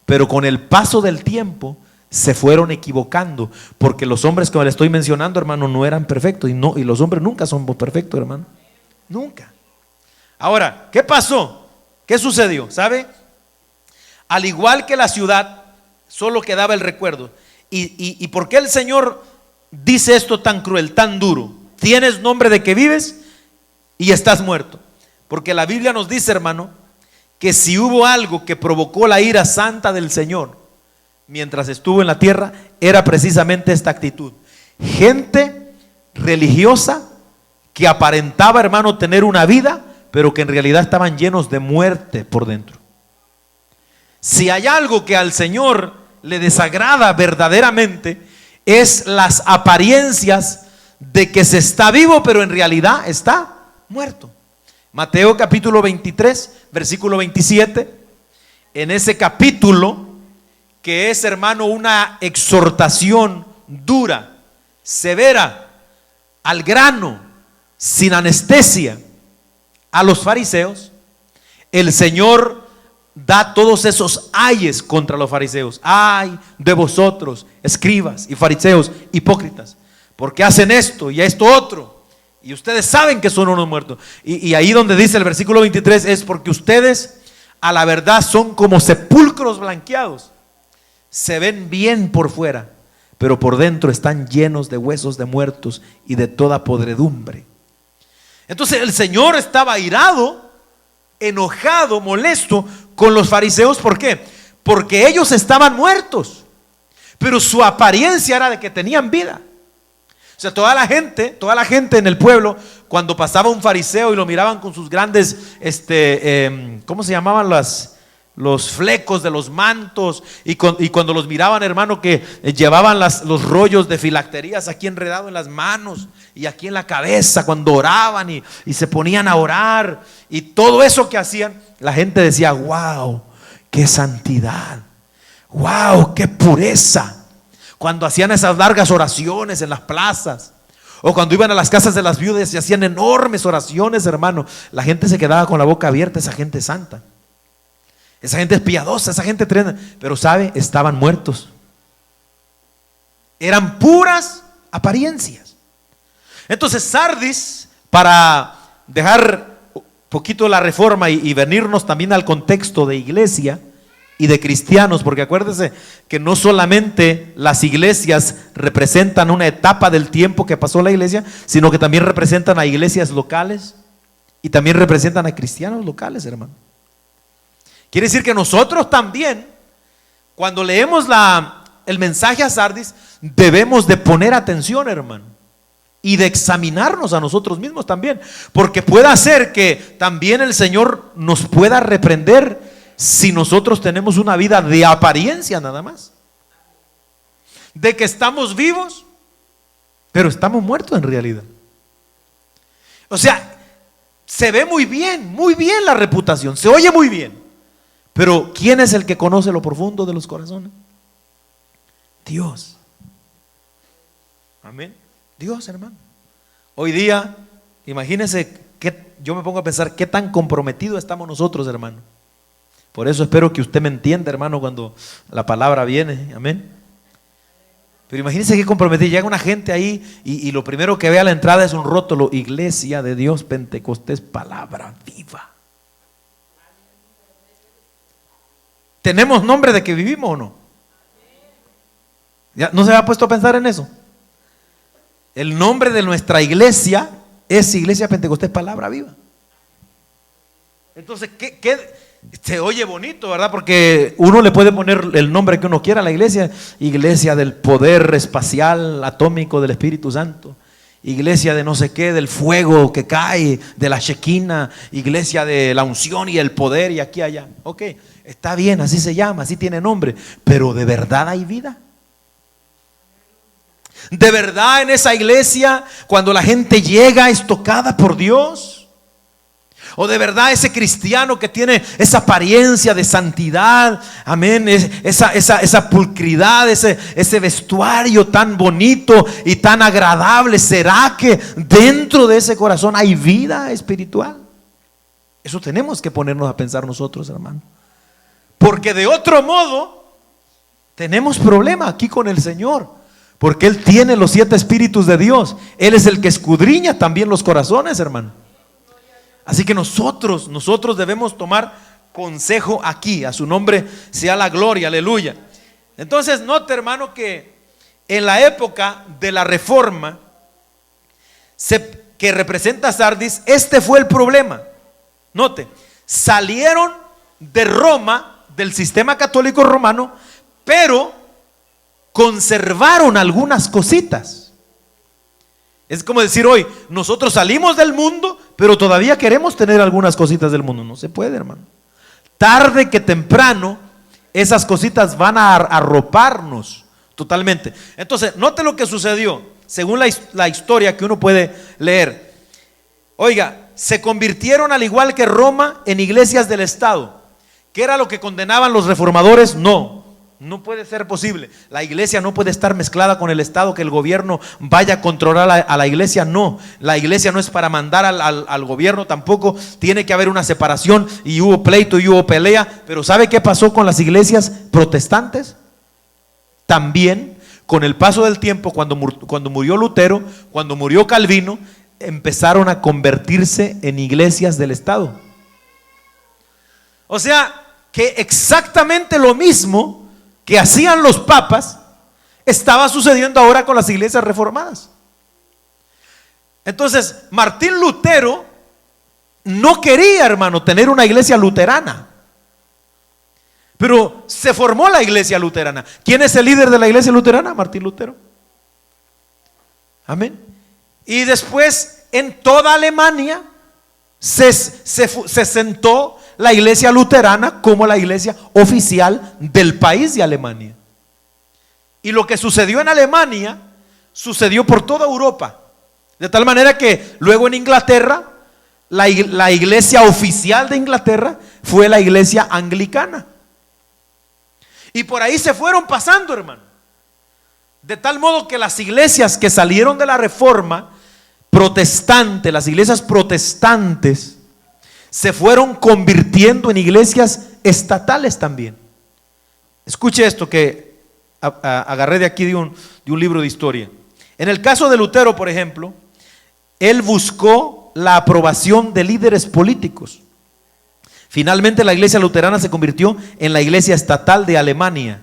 Pero con el paso del tiempo se fueron equivocando, porque los hombres que le estoy mencionando, hermano, no eran perfectos, y los hombres nunca son perfectos, hermano, nunca. Ahora, ¿qué pasó? ¿Qué sucedió? ¿Sabe? Al igual que la ciudad, solo quedaba el recuerdo. ¿Y por qué el Señor dice esto tan cruel, tan duro? Tienes nombre de que vives y estás muerto. Porque la Biblia nos dice, hermano, que si hubo algo que provocó la ira santa del Señor mientras estuvo en la tierra, era precisamente esta actitud. Gente religiosa que aparentaba, hermano, tener una vida, pero que en realidad estaban llenos de muerte por dentro. Si hay algo que al Señor le desagrada verdaderamente, es las apariencias de que se está vivo, pero en realidad está muerto. Mateo capítulo 23, versículo 27. En ese capítulo, que es, hermano, una exhortación dura, severa, al grano, sin anestesia, a los fariseos, el Señor da todos esos ayes contra los fariseos. Ay de vosotros, escribas y fariseos hipócritas, porque hacen esto y esto otro, y ustedes saben que son unos muertos. Y ahí donde dice el versículo 23 es porque ustedes a la verdad son como sepulcros blanqueados. Se ven bien por fuera, pero por dentro están llenos de huesos de muertos y de toda podredumbre. Entonces el Señor estaba airado, enojado, molesto con los fariseos. ¿Por qué? Porque ellos estaban muertos, pero su apariencia era de que tenían vida. O sea, toda la gente en el pueblo, cuando pasaba un fariseo y lo miraban con sus grandes, ¿cómo se llamaban los flecos de los mantos? Y cuando los miraban, hermano, que llevaban los rollos de filacterías aquí enredados en las manos y aquí en la cabeza, cuando oraban y se ponían a orar, y todo eso que hacían, la gente decía: wow, qué santidad, wow, qué pureza. Cuando hacían esas largas oraciones en las plazas, o cuando iban a las casas de las viudas y hacían enormes oraciones, hermano, la gente se quedaba con la boca abierta. Esa gente es santa, esa gente es piadosa, esa gente tremenda. Pero sabe, estaban muertos. Eran puras apariencias. Entonces Sardis, para dejar un poquito la reforma y venirnos también al contexto de iglesia y de cristianos, porque acuérdense que no solamente las iglesias representan una etapa del tiempo que pasó la iglesia, sino que también representan a iglesias locales y también representan a cristianos locales, hermano. Quiere decir que nosotros también, cuando leemos el mensaje a Sardis, debemos de poner atención, hermano, y de examinarnos a nosotros mismos también, porque puede ser que también el Señor nos pueda reprender si nosotros tenemos una vida de apariencia nada más, de que estamos vivos, pero estamos muertos en realidad. O sea, se ve muy bien la reputación, se oye muy bien, pero ¿quién es el que conoce lo profundo de los corazones? Dios. Amén. Dios, hermano. Hoy día, imagínense que yo me pongo a pensar qué tan comprometidos estamos nosotros, hermano. Por eso espero que usted me entienda, hermano, cuando la palabra viene. Amén. Pero imagínense qué comprometido. Llega una gente ahí y lo primero que ve a la entrada es un rótulo: Iglesia de Dios Pentecostés, palabra viva. ¿Tenemos nombre de que vivimos o no? ¿Ya no se ha puesto a pensar en eso? El nombre de nuestra iglesia es Iglesia Pentecostés, palabra viva. Entonces, ¿qué? Se oye bonito, ¿verdad? Porque uno le puede poner el nombre que uno quiera a la iglesia: Iglesia del poder espacial atómico del Espíritu Santo, iglesia de no sé qué, del fuego que cae, de la Shekinah, iglesia de la unción y el poder, y aquí allá. Ok, está bien, así se llama, así tiene nombre, pero ¿de verdad hay vida? ¿De verdad en esa iglesia, cuando la gente llega, es tocada por Dios? ¿O de verdad ese cristiano que tiene esa apariencia de santidad, amén, esa pulcridad, ese vestuario tan bonito y tan agradable, será que dentro de ese corazón hay vida espiritual? Eso tenemos que ponernos a pensar nosotros, hermano, porque de otro modo tenemos problema aquí con el Señor, porque Él tiene los 7 espíritus de Dios. Él es el que escudriña también los corazones, hermano. Así que nosotros debemos tomar consejo aquí. A su nombre sea la gloria, aleluya. Entonces note, hermano, que en la época de la reforma que representa Sardis, este fue el problema. Note, salieron de Roma, del sistema católico romano, pero conservaron algunas cositas. Es como decir hoy, nosotros salimos del mundo, pero todavía queremos tener algunas cositas del mundo. No se puede, hermano. Tarde que temprano, esas cositas van a arroparnos totalmente. Entonces, note lo que sucedió, según la historia que uno puede leer. Oiga, se convirtieron al igual que Roma en iglesias del Estado. ¿Qué era lo que condenaban los reformadores? No puede ser posible. La iglesia no puede estar mezclada con el Estado, que el gobierno vaya a controlar a la iglesia. No, la iglesia no es para mandar al gobierno tampoco. Tiene que haber una separación, y hubo pleito y hubo pelea. Pero ¿sabe qué pasó con las iglesias protestantes? También con el paso del tiempo, cuando murió Lutero, cuando murió Calvino, empezaron a convertirse en iglesias del Estado. O sea, que exactamente lo mismo que hacían los papas estaba sucediendo ahora con las iglesias reformadas. Entonces, Martín Lutero no quería, hermano, tener una iglesia luterana, pero se formó la iglesia luterana. ¿Quién es el líder de la iglesia luterana? Martín Lutero. Amén. Y después en toda Alemania se sentó la iglesia luterana como la iglesia oficial del país de Alemania. Y lo que sucedió en Alemania sucedió por toda Europa, de tal manera que luego en Inglaterra la iglesia oficial de Inglaterra fue la iglesia anglicana. Y por ahí se fueron pasando, hermano, de tal modo que las iglesias que salieron de la reforma protestante, las iglesias protestantes, se fueron convirtiendo en iglesias estatales también. Escuche esto que agarré de aquí de un libro de historia. En el caso de Lutero, por ejemplo, él buscó la aprobación de líderes políticos. Finalmente la iglesia luterana se convirtió en la iglesia estatal de Alemania.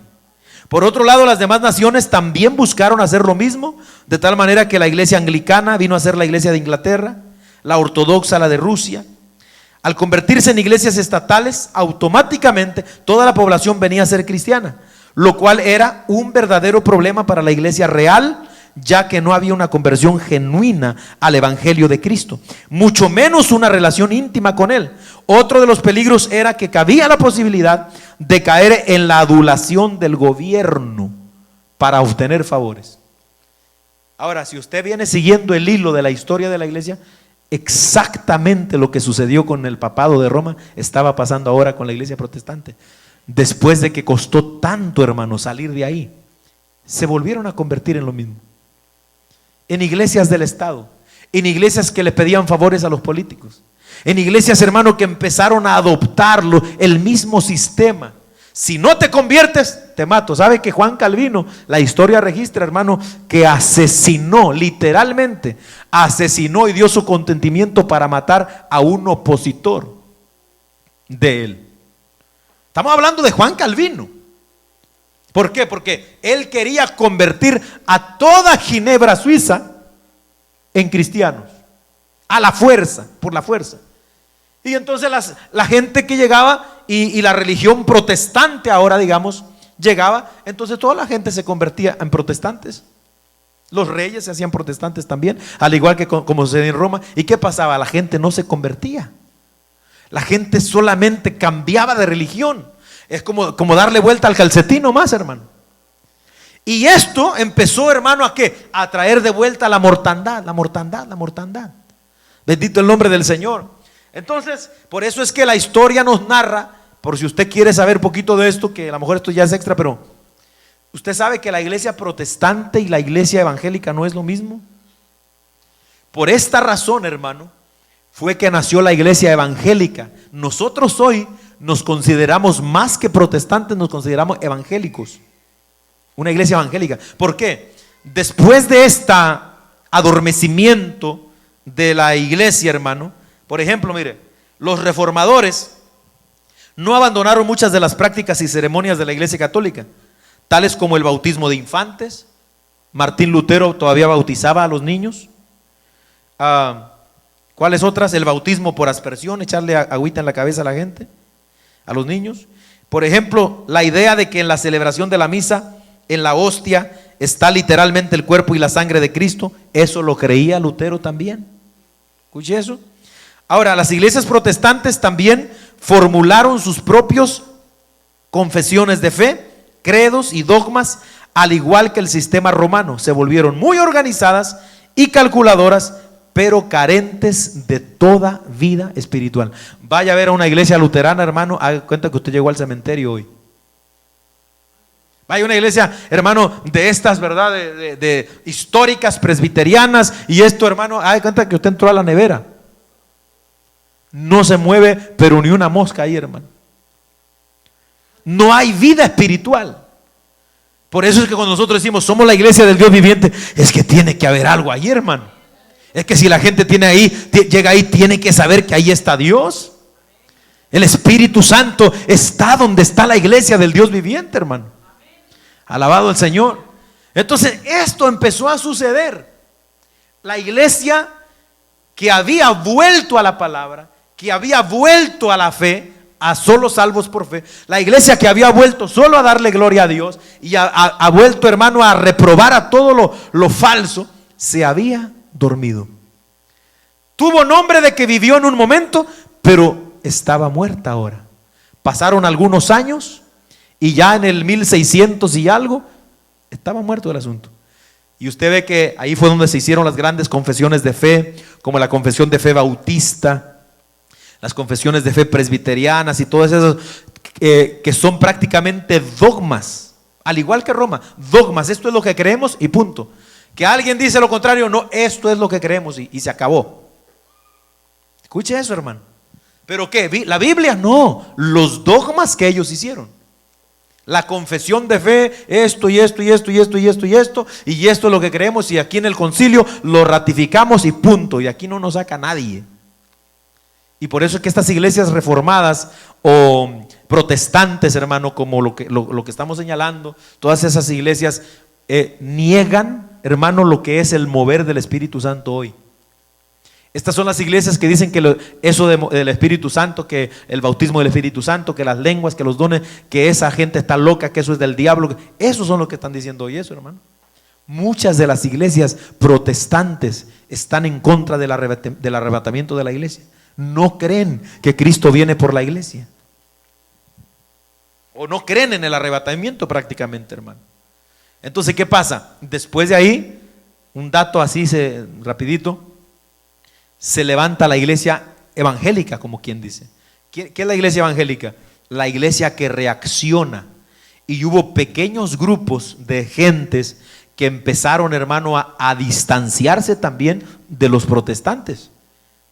Por otro lado, las demás naciones también buscaron hacer lo mismo, de tal manera que la iglesia anglicana vino a ser la iglesia de Inglaterra, la ortodoxa la de Rusia. Al convertirse en iglesias estatales, automáticamente toda la población venía a ser cristiana, lo cual era un verdadero problema para la iglesia real, ya que no había una conversión genuina al evangelio de Cristo, mucho menos una relación íntima con él. Otro de los peligros era que cabía la posibilidad de caer en la adulación del gobierno para obtener favores. Ahora, si usted viene siguiendo el hilo de la historia de la iglesia, exactamente lo que sucedió con el papado de Roma estaba pasando ahora con la iglesia protestante. Después de que costó tanto, hermano, salir de ahí, se volvieron a convertir en lo mismo, en iglesias del Estado, en iglesias que le pedían favores a los políticos, en iglesias, hermano, que empezaron a adoptarlo, el mismo sistema. Si no te conviertes, te mato. ¿Sabe que Juan Calvino, la historia registra, hermano, que asesinó, literalmente asesinó, y dio su consentimiento para matar a un opositor de él? Estamos hablando de Juan Calvino. ¿Por qué? Porque él quería convertir a toda Ginebra, Suiza, en cristianos, a la fuerza, por la fuerza. Y entonces la gente que llegaba y la religión protestante ahora, digamos, llegaba, entonces toda la gente se convertía en protestantes. Los reyes se hacían protestantes también, al igual que como sucedía en Roma. ¿Y qué pasaba? La gente no se convertía. La gente solamente cambiaba de religión. Es como darle vuelta al calcetín nomás, hermano. Y esto empezó, hermano, ¿a qué? A traer de vuelta la mortandad, la mortandad, la mortandad. Bendito el nombre del Señor. Entonces, por eso es que la historia nos narra, por si usted quiere saber un poquito de esto, que a lo mejor esto ya es extra, pero usted sabe que la iglesia protestante y la iglesia evangélica no es lo mismo. Por esta razón, hermano, fue que nació la iglesia evangélica. Nosotros hoy nos consideramos más que protestantes, nos consideramos evangélicos. Una iglesia evangélica. ¿Por qué? Después de este adormecimiento de la iglesia, hermano, por ejemplo, mire, los reformadores no abandonaron muchas de las prácticas y ceremonias de la iglesia católica, tales como el bautismo de infantes. Martín Lutero todavía bautizaba a los niños. ¿Cuáles otras? El bautismo por aspersión, echarle agüita en la cabeza a la gente, a los niños. Por ejemplo, la idea de que en la celebración de la misa, en la hostia, está literalmente el cuerpo y la sangre de Cristo. Eso lo creía Lutero también. ¿Escuche eso? Ahora, las iglesias protestantes también formularon sus propios confesiones de fe, credos y dogmas, al igual que el sistema romano. Se volvieron muy organizadas y calculadoras pero carentes de toda vida espiritual. Vaya a ver a una iglesia luterana, hermano, haga cuenta que usted llegó al cementerio hoy. Vaya a una iglesia, hermano, de estas, ¿verdad? De históricas, presbiterianas, y esto, hermano, haga cuenta que usted entró a la nevera. No se mueve, pero ni una mosca ahí, hermano. No hay vida espiritual. Por eso es que cuando nosotros decimos somos la iglesia del Dios viviente, es que tiene que haber algo ahí, hermano. Es que si la gente llega ahí, tiene que saber que ahí está Dios. El Espíritu Santo está donde está la iglesia del Dios viviente, hermano. Alabado el Señor. Entonces esto empezó a suceder. La iglesia que había vuelto a la palabra, que había vuelto a la fe, a solo salvos por fe, la iglesia que había vuelto solo a darle gloria a Dios y ha vuelto, hermano, a reprobar a todo lo falso, se había dormido. Tuvo nombre de que vivió en un momento, pero estaba muerta ahora. Pasaron algunos años y ya en el 1600 y algo estaba muerto el asunto. Y usted ve que ahí fue donde se hicieron las grandes confesiones de fe, como la confesión de fe bautista, las confesiones de fe presbiterianas y todas esas que son prácticamente dogmas, al igual que Roma, dogmas. Esto es lo que creemos y punto. Que alguien dice lo contrario, no, esto es lo que creemos y se acabó. Escuche eso, hermano. ¿Pero qué? ¿La Biblia? No, los dogmas que ellos hicieron. La confesión de fe, esto y esto y esto y esto y esto y esto, y esto es lo que creemos, y aquí en el concilio lo ratificamos y punto, y aquí no nos saca nadie. Y por eso es que estas iglesias reformadas o protestantes, hermano, como lo que estamos señalando, todas esas iglesias niegan, hermano, lo que es el mover del Espíritu Santo hoy. Estas son las iglesias que dicen que eso del Espíritu Santo, que el bautismo del Espíritu Santo, que las lenguas, que los dones, que esa gente está loca, que eso es del diablo. Esos son los que están diciendo hoy eso, hermano. Muchas de las iglesias protestantes están en contra del arrebatamiento de la iglesia. No creen que Cristo viene por la iglesia. O no creen en el arrebatamiento prácticamente, hermano. Entonces, ¿qué pasa? Después de ahí, un dato así rapidito, se levanta la iglesia evangélica, como quien dice. ¿Qué es la iglesia evangélica? La iglesia que reacciona. Y hubo pequeños grupos de gentes que empezaron, hermano, a distanciarse también de los protestantes.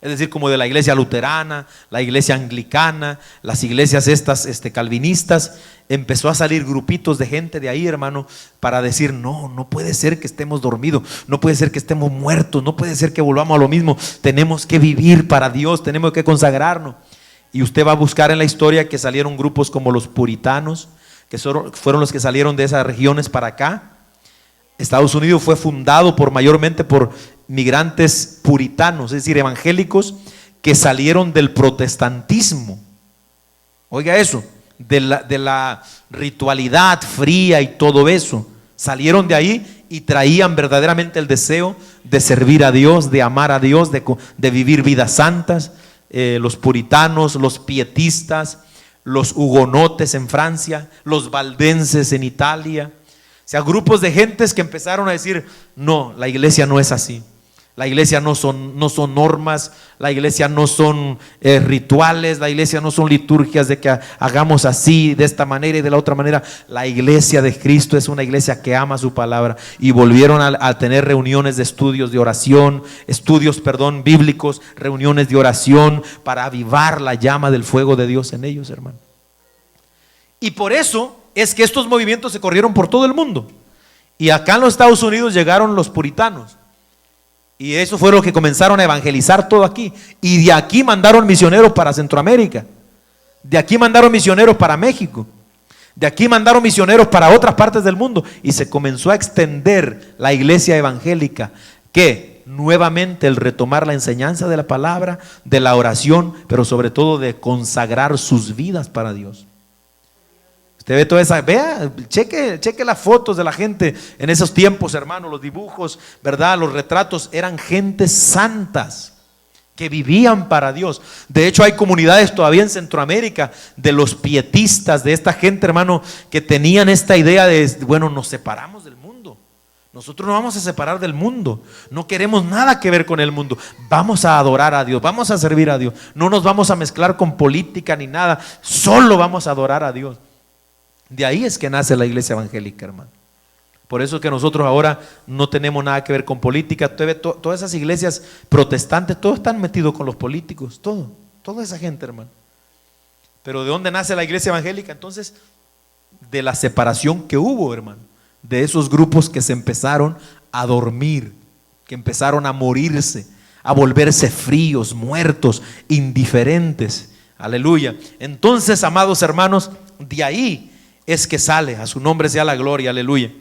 Es decir, como de la iglesia luterana, la iglesia anglicana, las iglesias estas calvinistas. Empezó a salir grupitos de gente de ahí, hermano, para decir, no puede ser que estemos dormidos, no puede ser que estemos muertos, no puede ser que volvamos a lo mismo. Tenemos que vivir para Dios, tenemos que consagrarnos. Y usted va a buscar en la historia que salieron grupos como los puritanos, que fueron los que salieron de esas regiones para acá. Estados Unidos fue fundado mayormente por migrantes puritanos, es decir, evangélicos que salieron del protestantismo. Oiga eso, de la ritualidad fría y todo eso. Salieron de ahí y traían verdaderamente el deseo de servir a Dios, de amar a Dios, de vivir vidas santas. Los puritanos, los pietistas, los hugonotes en Francia, los valdenses en Italia. O sea, grupos de gentes que empezaron a decir, no, la iglesia no es así. La iglesia no son normas, la iglesia no son rituales, la iglesia no son liturgias de que hagamos así, de esta manera y de la otra manera. La iglesia de Cristo es una iglesia que ama su palabra. Y volvieron a tener reuniones de estudios de oración, bíblicos, reuniones de oración para avivar la llama del fuego de Dios en ellos, hermano. Y por eso es que estos movimientos se corrieron por todo el mundo. Y acá en los Estados Unidos llegaron los puritanos. Y eso fue lo que comenzaron a evangelizar todo aquí. Y de aquí mandaron misioneros para Centroamérica. De aquí mandaron misioneros para México. De aquí mandaron misioneros para otras partes del mundo. Y se comenzó a extender la iglesia evangélica. ¿Qué? Nuevamente el retomar la enseñanza de la palabra, de la oración, pero sobre todo de consagrar sus vidas para Dios. Usted ve toda esa, vea, cheque las fotos de la gente en esos tiempos, hermano, los dibujos, ¿verdad? Los retratos, eran gentes santas que vivían para Dios. De hecho, hay comunidades todavía en Centroamérica de los pietistas, de esta gente, hermano, que tenían esta idea de, bueno, nos separamos del mundo, Nosotros no vamos a separar del mundo, no queremos nada que ver con el mundo. Vamos a adorar a Dios, vamos a servir a Dios. No nos vamos a mezclar con política ni nada, solo vamos a adorar a Dios. De ahí es que nace la iglesia evangélica, hermano. Por eso es que nosotros ahora no tenemos nada que ver con política. Todas esas iglesias protestantes, todos están metidos con los políticos, toda esa gente, hermano. Pero ¿de dónde nace la iglesia evangélica? Entonces, de la separación que hubo, hermano, de esos grupos que se empezaron a dormir, que empezaron a morirse, a volverse fríos, muertos, indiferentes. Aleluya. Entonces, amados hermanos, de ahí es que sale, a su nombre sea la gloria, aleluya.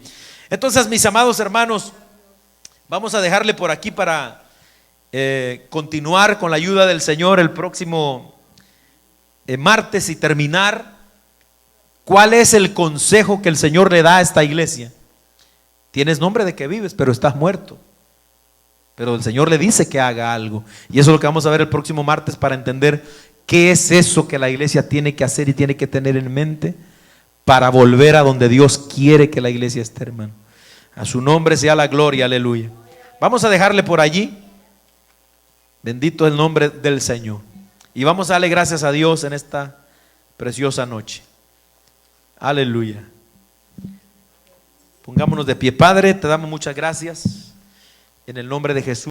Entonces, mis amados hermanos, vamos a dejarle por aquí para continuar con la ayuda del Señor el próximo martes y terminar. ¿Cuál es el consejo que el Señor le da a esta iglesia? Tienes nombre de que vives, pero estás muerto. Pero el Señor le dice que haga algo. Y eso es lo que vamos a ver el próximo martes para entender qué es eso que la iglesia tiene que hacer y tiene que tener en mente para volver a donde Dios quiere que la iglesia esté, hermano. A su nombre sea la gloria, aleluya. Vamos a dejarle por allí. Bendito es el nombre del Señor. Y vamos a darle gracias a Dios en esta preciosa noche. Aleluya. Pongámonos de pie. Padre, te damos muchas gracias en el nombre de Jesús.